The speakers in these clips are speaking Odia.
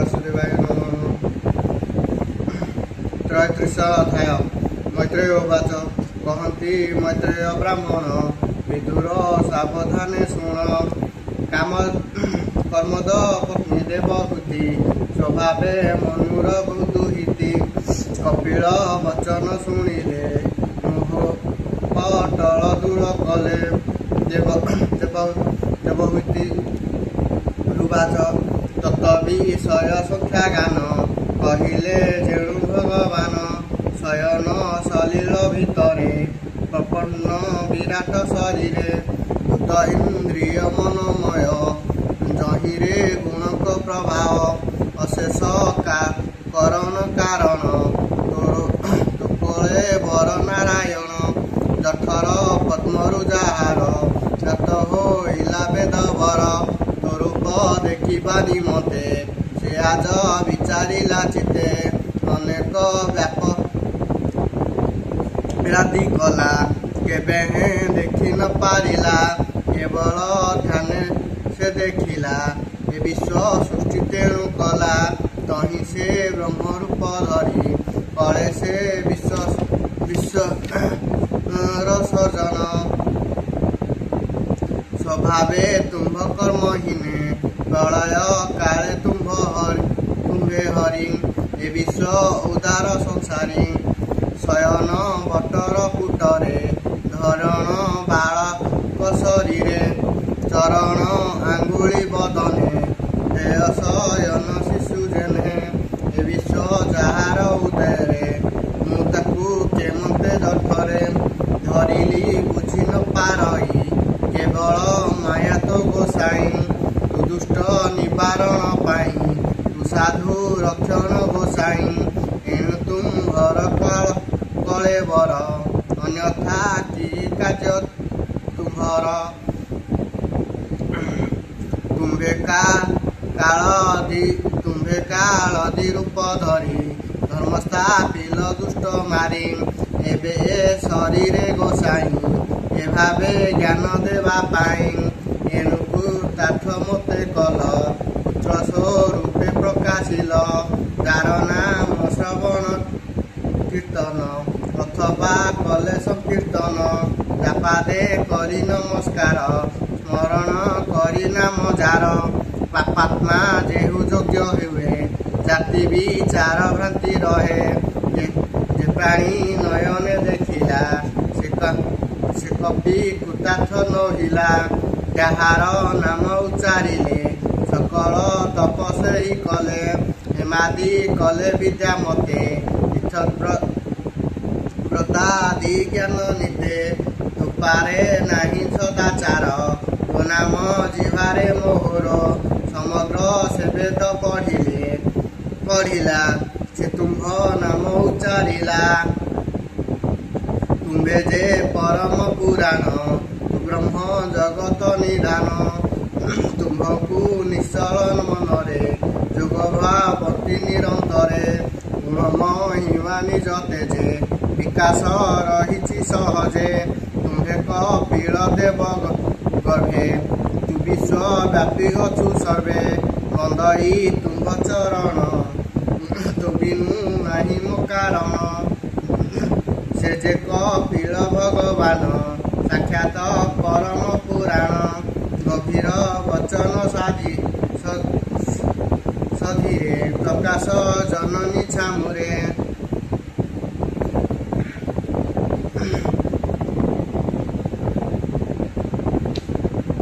ବାସୁଦେବାୟ ନମଃ। ତ୍ରୟୋତ୍ରିଶ ଅଧ୍ୟାୟ। ମୈତ୍ରେୟ ଉବାଚ। କହନ୍ତି ମୈତ୍ରେୟ ବ୍ରାହ୍ମଣ, ବିଦୁର ସାବଧାନେ ଶୁଣ। କାମ କର୍ମଦ ପତ୍ନୀ ଦେବହୂତି, ସ୍ୱଭାବେ ମନୁର ଦୁହିତି। କପିଳ ବଚନ ଶୁଣିଲେ, ମୋହ ପଟଳ ଦୂର କଲେ। ଦେବହୂତି ରୁବାଚ। ତତ ବିଷୟ ସଂଖ୍ୟା ଗାନ, କହିଲେ ଯେଣୁ ଭଗବାନ। ଶୟନ ସଲିଳ ଭିତରେ, ପ୍ରପନ୍ନ ବିରାଟ ଶରୀରେ। ଭୂତ ଇନ୍ଦ୍ରିୟ ମନୋମୟ, ଯହିଁରେ ଗୁଣକ ପ୍ରଭାବ। ଅଶେଷ କରଣ କାରଣ, ତୋଳେ ବର ନାରାୟଣ। ଜଠର ପଦ୍ମରୁ ଯାହାର, ଜାତ ହୋଇଲା ବେଦବର। ତୋରୂପ ଦେଖିବା ନିମନ୍ତେ, ସେ ଆଜ ବିଚାରିଲା ଚିତେ। ଅନେକ ବ୍ୟାଧି କଲା, କେବେ ଦେଖି ନ ପାରିଲା। କେବଳ ଧ୍ୟାନେ ସେ ଦେଖିଲା, ଏ ବିଶ୍ୱ ସୃଷ୍ଟି ତେଣୁ କଲା। ତହିଁ ସେ ବ୍ରହ୍ମରୂପ ଧରି, କଳେ ସେ ବିଶ୍ୱର ସର୍ଜନ। ସ୍ୱଭାବେ ତୁମ୍ଭ କର୍ମହୀନେ, ପ୍ରଳୟ କାଳେ ତୁମ୍ଭେ ହରି। ଏ ବିଶ୍ୱ ଉଦାର ସଂସାରୀ, ଶୟନ ବଟର ପୁଟରେ। ଧରଣ ବାଳକ ଶରୀରେ, ଚରଣ ଆଙ୍ଗୁଳି ବଦନେ। ଦେହ ଶୟନ ଶିଶୁ ଜେନେ, ଏ ବିଶ୍ୱ ଯାହାର ଉଦୟରେ। ମୁଁ ତାକୁ କେମନ୍ତେ ଜଠରେ, ଧରିଲି ବୁଝି ନ ପାରଇ। କେବଳ ମାୟା ତୋ ଗୋସାଇଁ, ତୁ ଦୁଷ୍ଟ ନିବାରଣ ପାଇଁ। ତୁ ସାଧୁ ରକ୍ଷଣ ଗୋସାଇଁ, ଏଣୁ ତୁମ୍ଭର କଳେବର। ଅନ୍ୟଥା କି କାର୍ଯ୍ୟ ତୁମ୍ଭର। ତୁମ୍ଭେ କାଳଦି ରୂପ ଧରି, ଧର୍ମ ସ୍ଥାପିଲ ଦୁଷ୍ଟ ମାରି। ଏବେ ଏ ଶରୀରେ ଗୋସାଇଁ, ଏ ଭାବେ ଜ୍ଞାନ ଦେବା ପାଇଁ। ଏଣୁ କୃତାର୍ଥ ମୋତେ କଲ, ପୁତ୍ର ସ୍ୱରୂପେ ପ୍ରକାଶିଲ। ଯାର ନାମ ଶ୍ରବଣ କୀର୍ତ୍ତନ, ଅଥବା କଲେ ସଂକୀର୍ତ୍ତନ। ଯାପାଦେ କରି ନମସ୍କାର, ସ୍ମରଣ କରି ନାମ ଯାର। ପାପାତ୍ମା ଯେହୁ ଯୋଗ୍ୟ ହୁଏ, ଜାତି ବିଚାର ଭ୍ରାନ୍ତି ରହେ। ଯେ ପ୍ରାଣୀ ନୟନେ ଦେଖିଲା, ସେ କପି କୃତାର୍ଥ ନୋହିଲା। ଯାହାର ନାମ ଉଚ୍ଚାରିଲେ, ସକଳ ତପସ୍ୱୀ କଲେ। ହେମାଦି କଲେ ବିଦ୍ୟା ମତେ, ବ୍ରତାଦି ଜ୍ଞାନ ନିତେ। ତୁପାରେ ନାହିଁ ସଦାଚାର, ତୋ ନାମ ଜିହ୍ୱାରେ ମୋହର। ସମଗ୍ର ସେ ବେଦ ପଢ଼ିଲା, ସେ ତୁମ୍ଭ ନାମ ଉଚ୍ଚାରିଲା। ତୁମ୍ଭେ ଯେ ପରମ ପୁରାଣ, ତୁ ବ୍ରହ୍ମ ଜଗତ ନିଧାନ। ତୁମ୍ଭଙ୍କୁ ନିଶ୍ଚଳ ମନରେ, ଯୋଗ ଭାବନ୍ତି ନିରନ୍ତରେ। ଗୁଣ ମହିମା ନିଜ ତେଜେ, ବିକାଶ ରହିଛି ସହଜେ। ତୁମ୍ଭେ କପିଳ ଦେବ ଗର୍ଭେ, ତୁ ବିଶ୍ୱବ୍ୟାପୀ ଅଛୁ ସର୍ବେ। ବନ୍ଦଇ ତୁମ୍ଭ ଚରଣ, ତୁ ବିନୁ ନାହିଁ ମୋ କାରଣ। ସେ ଯେ କପିଳ ଭଗବାନ, ସାକ୍ଷାତ ପରମ ପୁରାଣ। ଗଭୀର ବଚନ ସଧିରେ, ପ୍ରକାଶ ଜନନୀ ଛାମୁରେ।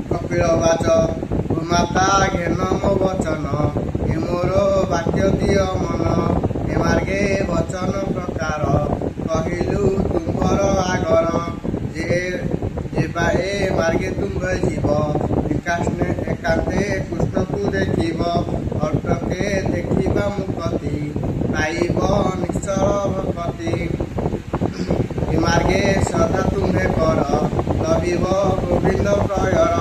କପିଳ ବାଚ। ମାତା ଘେନ ମୋ ବଚନ, ଏ ମୋର ବାକ୍ୟ ଦିଅ ମନ। ଏ ମାର୍ଗେ ବଚନ ପ୍ରକାର, କହିଲୁ ତୁମ୍ଭର ଆଗର। ଏ ମାର୍ଗେ ତୁମ୍ଭେ ଯିବ, ଏକାନ୍ତେ କୃଷ୍ଣକୁ ଦେଖିବ। ଅଟକେ ଦେଖିବା ମୁକତି, ପାଇବ ନିଶ୍ଚଳ ଭକତି। ଏ ମାର୍ଗେ ଶ୍ରଦ୍ଧା ତୁମ୍ଭେ କର, ଲଭିବ ଗୋବିନ୍ଦ ପ୍ରୟର।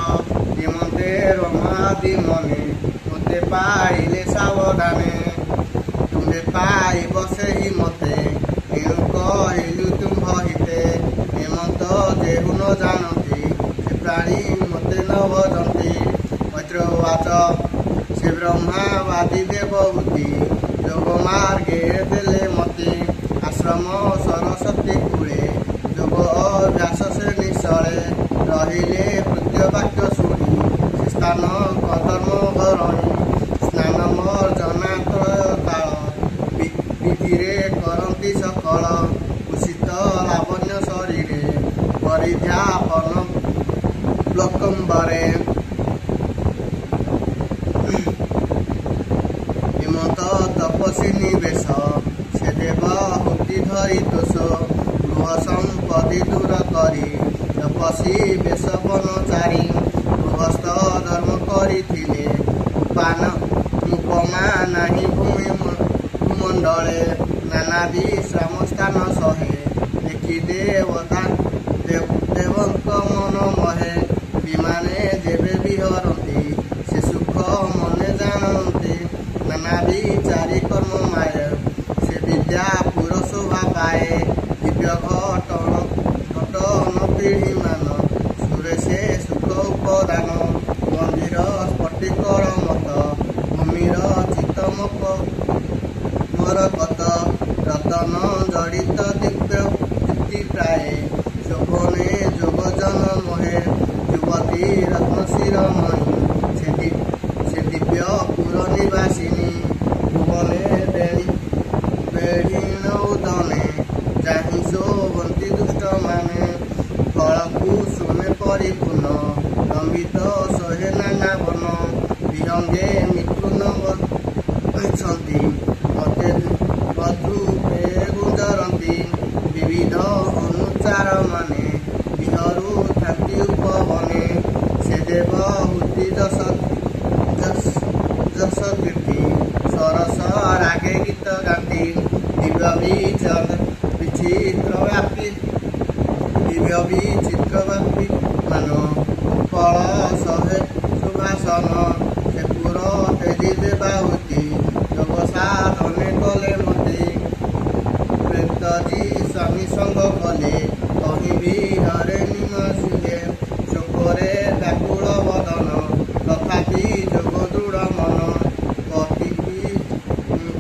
ଯେମନ୍ତେ ରମାଦି ମନେ, ମୋତେ ପାଇଲେ ସାବଧାନେ। ତୁମ୍ଭେ ପାଇବ ସେହି ମତେ, ଏଣୁ କହିଲୁ ତୁମ୍ଭ ହିତେ। ହେମନ୍ତ ଯେହୁ ନ ଜାଣନ୍ତି, ସେ ପ୍ରାଣୀ ମୋତେ ନ ଭଜନ୍ତି। ମୈତ୍ର ଉବାଚ। ସେ ବ୍ରହ୍ମା ଆଦି ଦେବହୂତି ଯୋଗ ମାର୍ଗେ ଦେଲେ ମତେ ଆଶ୍ରମ ସରସ୍ୱତୀ କୂଳେ ଯୋଗ ଅଭ୍ୟାସ ସେ ନିଶଳେ ରହିଲେ କୃତ୍ୟ ବାକ୍ୟ ଶୁଣି ସେ ସ୍ଥାନ କର୍ମ କରଣି ସ୍ନାନ ମର୍ଜନା କାଳ ବିଧିରେ କରନ୍ତି ସକଳ କୁଶିତ ଲାବଣ୍ୟ ଶରୀରେ ପରିଧ୍ୟାପନ ପ୍ଲକମ୍ବରେ হিমন্ত তপসী নিবেশ সে দেবহূতি ধরি দোষ গৃহ সম্পত্তি দূর করি তপসী বেশ বনচারী গৃহস্থ ধর্ম କରିଥିଲେ ଉପମା ନାହିଁ ଭୂମଣ୍ଡଳେ ନାନାଦି ଶ୍ରମସ୍ଥାନ ସହେ ଦେଖି ଦେବଙ୍କ ମନ ମହେ ବିମାନେ ଯେବେ ବିହରନ୍ତି ସେ ସୁଖ ମନେ ଜାଣନ୍ତି ନାନାଦି ଚାରି କର୍ମ ମାୟ ସେ ବିଦ୍ୟା ପୁର ଶୋଭା ପାଏ ଦିବ୍ୟ ଘଟନ ପିଢ଼ି ମାନ ସୁରେ ସେ ସୁଖ ଉପଦାନ ମନ୍ଦିର ସ୍ଫଟିକର ମତ ଭୂମିର ଚିତ୍ତମକ ମରକତ ରତନ ଜଡ଼ିତ ଦିବ୍ୟ ଦୀପ୍ତି ପ୍ରାୟ ଶୋଭନେ ଯୋଗଜନ ମୋହେ ଯୁବତୀ ରତ୍ନଶିରୋମଣି ସେ ଦିବ୍ୟ ପୁର ନିବାସିନୀ ଭୁବନେ ବେଢ଼ିଣ ଉଦନେ ଚାହିଁ ଶୋଭନ୍ତି ଦୁଷ୍ଟମାନେ ଫଳକୁ ଶୁଣେ ପରିପୂର୍ଣ୍ଣ ଲମ୍ବିତ ଶହେ ନାନା ବନ ବିହଙ୍ଗେ ମିଥୁନ ଅଛନ୍ତି ମତେ ବଧୂପେ ଗୁଞ୍ଜରନ୍ତି ବିବିଧ ଅନୁଚାର ମାନେ ବିହରୁ ଥାନ୍ତି ଉପବନେ ସେ ଦେବହୂତି ଯଶ କୀର୍ତ୍ତି ସରସ ରାଗେ ଗୀତ ଗାନ୍ତି ଦିବ୍ୟ ବିଚିତ୍ର ବ୍ୟାପୀ ମାନ ଫଳ ଶହେ ସୁଭାଷନ ସେ ପୁର ତେଜି ଦେବାହୂତି ଯୋଗ ସାଧନେ କଲେ ମତେ ପ୍ରେତଜୀ ସ୍ୱାମୀ ସଙ୍ଗ କଲେ କହି ବିହରେ ନିମସିଲେ ଶୋକରେ ବ୍ୟାକୁଳ ବଦନ ତଥାପି ଯୋଗ ଦୃଢ଼ ମନ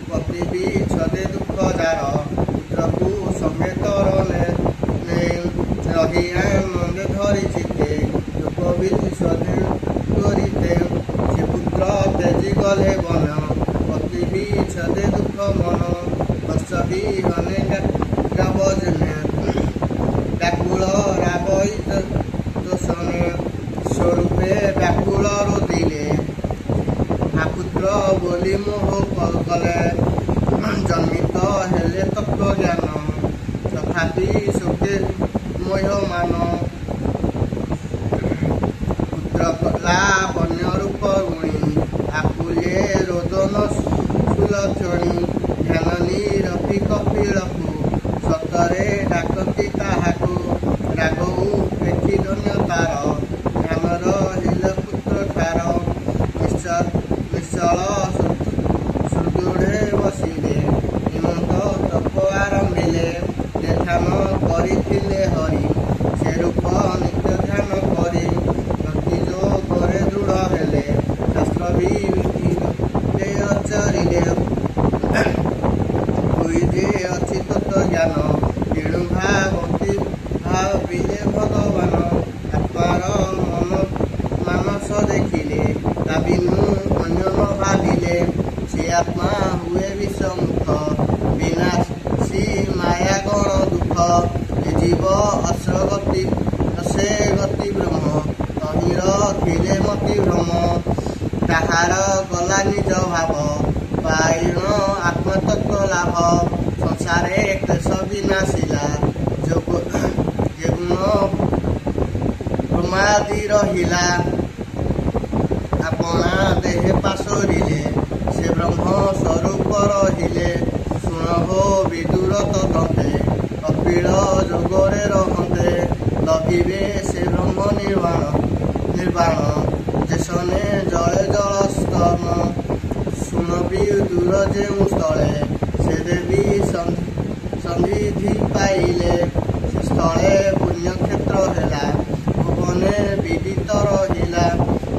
ପତି ବିଚ୍ଛଦେ ଦୁଃଖ ଯାର ପୁତ୍ରକୁ ସମେତର ରହି ଆନନ୍ଦେ ଧରି ଚିତେ ଲୋକ ବିଚ୍ଛଦେ କରିତେ ସେ ପୁତ୍ର ତେଜି ଗଲେ ବନ ପତି ବିଚ୍ଛଦେ ଦୁଃଖ ମନ ବର୍ଷ ବିହନେ ଗାବଜନେ ବ୍ୟାକୁଳ ରାବଇ ଦୋଷନେ ସ୍ୱରୂପେ ବ୍ୟାକୁଳ ରୋଦିଲେ ପୁତ୍ର ବୋଲି ମୋହ କଲେ ଜନ୍ମିତ ହେଲେ ତତ୍ତ୍ୱଜ୍ଞାନ ତଥାପି ଶୋକେ ମୋହମାନ ପୁତ୍ର କଲା ବନ୍ୟ ରୂପ ଗୁଣି ଆକୁଲେ ରୋଦନ ସୁଲକ୍ଷଣୀ ଧ୍ୟାନ ନିରପି କପିଳକୁ ସତରେ ଡାକନ୍ତି ତାହାକୁ ରାଗଉ ପେଠି ଧନ୍ୟ ତାର ଧ୍ୟାନର ହିଲ ପୁତ୍ର ଠାର ନିଶ୍ଚଳ ସୁଦୃଢ଼େ ବସିଲେ ହିମନ୍ତ ତପ ଆରମ୍ଭିଲେ ଧ୍ୟାନ କରିଥିଲେ ହରି ସେ ରୂପ ନିତ୍ୟ ଧ୍ୟାନ କରି ଭକ୍ତି ଯୋଗରେ ଦୃଢ଼ ହେଲେ ଶାସ୍ତ୍ର ବିଧିରେ ଅଚରିଲେ ହୋଇ ଯେ ଅଛି ତତ୍ତ୍ୱ ଜ୍ଞାନ ତେଣୁ ଭାବିଲେ ଭଗବାନ ଆତ୍ମାର ମାନସ ଦେଖିଲେ ତା ବିନୁ ଅନ୍ୟ ନ ଭାବିଲେ ସେ ଆତ୍ମା ହୁଏ ବିଷମୁଖ ବିନାଶୀ ମାୟା ଗଣ ଦୁଃଖ ଏ ଜୀବ ଅସେ ଗତି ବ୍ରହ୍ମ ତହିଁ ରଖିଲେ ମତି ଭ୍ରମ ତାହାର ଗଲା ନିଜ ଭାବ ପାଇଣ ଆତ୍ମତତ୍ତ୍ୱ ଲାଭ ସଂସାରେ କ୍ଲେଶ ବିନାଶିଲା ଯୋଗ ବ୍ରହ୍ମାଦି ରହିଲା ଆପଣା ଦେହେ ପାଶୋରିଲେ ସେ ବ୍ରହ୍ମ ସ୍ୱରୂପ ରହିଲେ ଶୁଣ ହୋ ବିଦୁର ତଦନ୍ତେ କପିଳ ଯୋଗରେ ରହନ୍ତେ ଲଭିବେ ସେ ବ୍ରହ୍ମ ନିର୍ବାଣ ଯେସନେ ଜଳେ ଜଳସ୍ତମ ଶୁଣ ବିଦୁର ଯେଉଁ ସ୍ଥଳେ ସେ ଦେବୀ ସନ୍ନିଧି ପାଇଲେ ସେ ସ୍ଥଳେ ପୁଣ୍ୟକ୍ଷେତ୍ର ହେଲା ଭୁବନେ ବିଦିତ ରହିଲା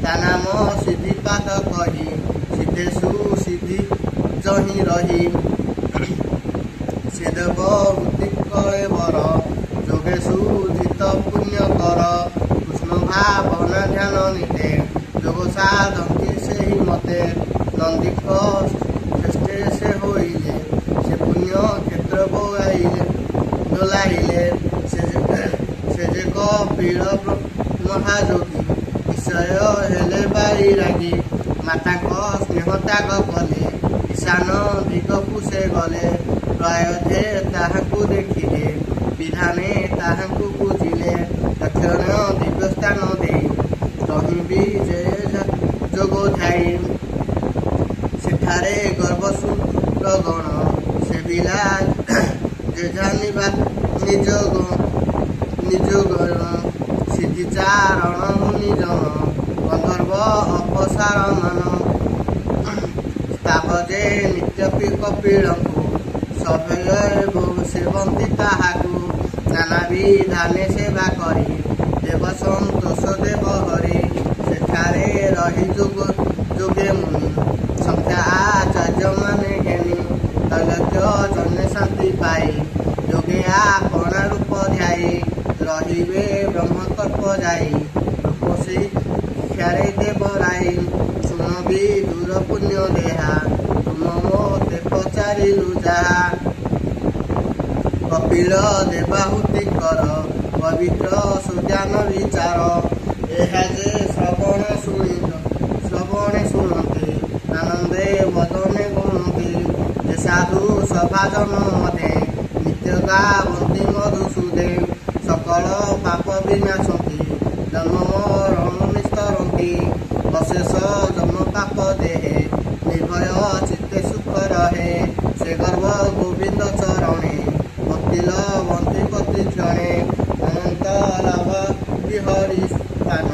ତା ନାମ ସିଦ୍ଧିପାଦ କହି ସିଦ୍ଧେଷୁ ହିଁ ରହି ସେ ଦେବ ଉତ୍ତିକଳେ ବର ଯୋଗେ ସୁଧିତ ପୁଣ୍ୟ କର କୃଷ୍ଣ ଭାବନା ଧ୍ୟାନ ନିତେ ଯୋଗ ସାଧନ୍ତି ସେହି ମତେ ନନ୍ଦିକ ଶ୍ରେଷ୍ଠେ ସେ ହୋଇଲେ ସେ ପୁଣ୍ୟ କ୍ଷେତ୍ର ବୋଗାଇଲେ ଦୋଲାଇଲେ ସେ ଯେ କପିଳ ମହାଯୋଗୀ ବିଷୟ ହେଲେ ବାଇରାଗୀ ମାତାଙ୍କ ସ୍ନେହ ତ୍ୟାଗ କଲେ ଈଶାନ ଦିଗକୁ ସେ ଗଲେ ପ୍ରୟୋଧେ ତାହାଙ୍କୁ ଦେଖିଲେ ବିଧାନେ ତାହାଙ୍କୁ ବୁଝିଲେ ଦକ୍ଷିଣ ଦିବ୍ୟ ସ୍ଥାନ ଦେଇ ତହିଁ ବି ଯେ ଯୋଗ ଥାଇ ସେଠାରେ ଗର୍ଭସୂତ୍ର ଗଣ ସେ ବିଲା ଯେ ଜାଣିବା ନିଜ ଗଣ ସିଦ୍ଧିଚାରଣ ମୁନିଜନ ଗନ୍ଧର୍ବ ଅପସାର ମାନ ସ୍ତାବ ଯେ ନିତ୍ୟ କପିଳଙ୍କୁ ସଭୟ ସେବନ୍ତି ତାହାକୁ ନାନା ବିଧାନେ ସେବା କରି ଦେବ ସନ୍ତୋଷ ଦେବ ହରି ସେଠାରେ ରହି ଯୋଗେ ମୁନି ସଂଖ୍ୟା ଆଚାର୍ଯ୍ୟ ମାନେ ଘେନି ତୈଲକ୍ୟ ଜନେ ଶାନ୍ତି ପାଇ ଯୋଗେ ଆପଣା ରୂପ ଧ୍ୟାଇ ରହିବେ ବ୍ରହ୍ମକଳ୍ପ ଯାଇ ରୂପ ଶିକ୍ଷାରେ ଦେବରାଇ ଶୁଣବି ଦୂର ପୁଣ୍ୟ ଦେହା ତୁମ ମୋତେ ପଚାରିଲୁ ଯାହା କପିଳ ଦେବାହୁତି କର ପବିତ୍ର ସୁଜ୍ଞାନ ବିଚାର ଏହା ଯେ ଶ୍ରବଣେ ଶୁଣନ୍ତି ଆନନ୍ଦେ ବଦନେ ଗୁଣନ୍ତି ଯେ ସାଧୁ ସଭାଜନ ମତେ ନିତ୍ୟ ଗାବନ୍ତି ମଧୁସୂଦେ ସକଳ ପାପ ବିନାଶନ୍ତି ଜନ୍ମ ମରଣ ନିସ୍ତରନ୍ତି ଅଶେଷ ଜନ୍ମ ପାପ ଦେହେ ନିର୍ଭୟ ଚିତ୍ତେ ସୁଖ ରହେ ସେ ଗର୍ବ ଗୋବିନ୍ଦ ଚରଣେ ଭକ୍ତିଲ ବନ୍ତି ପ୍ରତି କ୍ଷଣେ ଅନନ୍ତ ଲାଭ ବିହରି ସ୍ଥାନ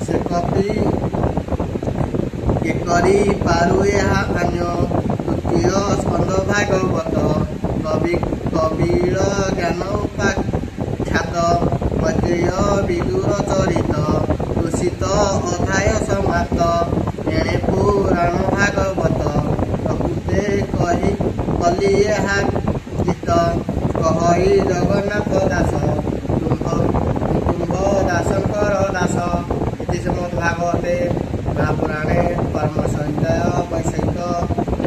ସେ କପି କରି ପାରୁ ଏହା କାନ୍ୟ ତୃତୀୟ ସ୍କନ୍ଦ ଭାଗବତ କବିଳ ଜ୍ଞାନ ଉପାଖ୍ୟାତ ଐତିହ୍ୟ ବିଦୁର ଚରିତ ଦୂଷିତ ଅଧ୍ୟାୟ ସମାପ୍ତ ଏଣେ ପୁରାଣ ଭାଗବତ ପ୍ରକୃତେ କଲି ଏହା ଗୀତ କହଇ ଜଗନ୍ନାଥ ଦାସ କୁମ୍ଭ ଦାସଙ୍କର ଦାସ ଇତି ଶ୍ରୀମଦ୍ ଭାଗବତେ महापुराणे परम संहिता वैषयिक